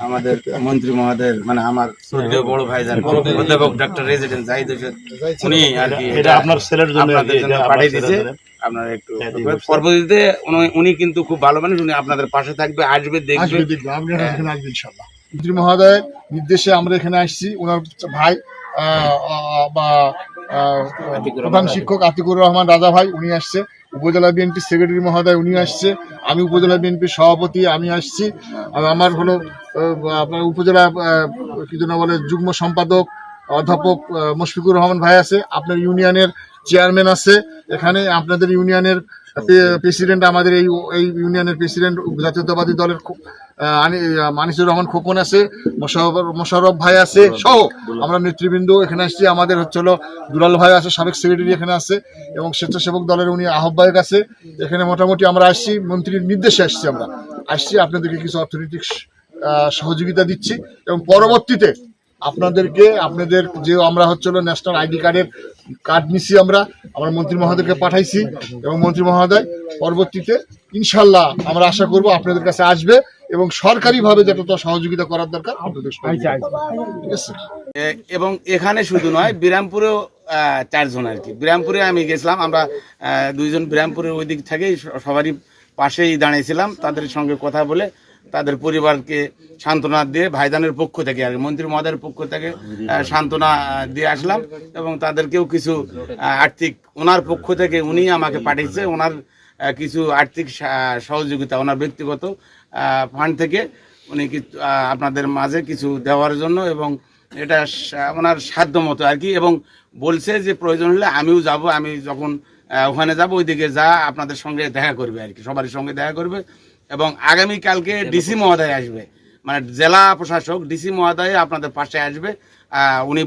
আমাদের মন্ত্রী মহোদয়ের মানে আমার শ্রদ্ধেয় বড় ভাইজান অধ্যাপক ডক্টর রেজিডেন্ট জাহিদ হোসেন উনি আর কি এটা আপনার ছেলের জন্য আপনাদের জন্য পাঠিয়ে দিয়েছে। আপনারা একটু পরবর্তীতে উনি কিন্তু খুব ভালো মানুষ, উনি আপনাদের পাশে থাকবে, আসবে, দেখবে। মন্ত্রী মহোদয়ের নির্দেশে আমরা এখানে আসছি। ওনার ভাই বা প্রধান শিক্ষক আতিকুর রহমান রাজা ভাই উনি আসছে, উপজেলা বিএনপি সেক্রেটারি মহোদয় উনি আসছে, আমি উপজেলা বিএনপির সভাপতি আমি আসছি, আর আমার হলো আপনার উপজেলা কি যেন বলে যুগ্ম সম্পাদক অধ্যাপক মুশফিকুর রহমান ভাই আছে, আপনার ইউনিয়নের চেয়ারম্যান আছে এখানে, আপনাদের ইউনিয়নের প্রেসিডেন্ট, আমাদের এই ইউনিয়নের প্রেসিডেন্ট জাতীয়তাবাদী দলের মানিসুর রহমান খোকন আছে, মোশাররফ ভাই আছে সহ আমরা নেতৃবৃন্দ এখানে আসছি। আমাদের হচ্ছে হলো দুলাল ভাই আছে, সাবেক সেক্রেটারি এখানে আছে, এবং স্বেচ্ছাসেবক দলের উনি আহ্বায়ক আছে এখানে। মোটামুটি আমরা আসছি, মন্ত্রীর নির্দেশে আসছি, আমরা আসছি আপনাদেরকে কিছু অর্থনৈতিক সহযোগিতা দিচ্ছি, এবং পরবর্তীতে আপনাদের যে আমরা হচ্ছে হলো ন্যাশনাল আইডি কার্ড নিচ্ছি, আমরা মন্ত্রী মহোদয়কে পাঠাইছি, এবং মন্ত্রী মহোদয় পরবর্তীতে ইনশাল্লাহ আমরা আশা করব আপনাদের কাছে আসবে, এবং সরকারিভাবে যতটা সহযোগিতা করার দরকার আপনাদের ঠিক আছে। এবং এখানে শুধু নয়, বিরামপুরেও 4 জন আর কি, বিরামপুরে আমি গেছিলাম, আমরা 2 জন বিরামপুরের ওই দিক থেকেই সবারই পাশেই দাঁড়িয়েছিলাম, তাদের সঙ্গে কথা বলে তাদের পরিবারকে সান্ত্বনা দিয়ে ভাইজানের পক্ষ থেকে আর মন্ত্রী মহোদয়ের পক্ষ থেকে সান্ত্বনা দিয়ে আসলাম, এবং তাদেরকেও কিছু আর্থিক ওনার পক্ষ থেকে উনি আমাকে পাঠিয়েছে, ওনার কিছু আর্থিক সহযোগিতা ওনার ব্যক্তিগত ফান্ড থেকে উনি আপনাদের মাঝে কিছু দেওয়ার জন্য, এবং এটা ওনার সাধ্য মতো আর কি, এবং বলছে যে প্রয়োজন হলে আমিও যাব, আমি যখন ওখানে যাব ওইদিকে যা আপনাদের সঙ্গে দেখা করবে আর কি, সবার সঙ্গে দেখা করবে। এবং আগামীকালকে ডিসি মহোদয় আসবে, মানে জেলা প্রশাসক ডিসি মহোদয় আপনাদের পাশে আসবে, উনি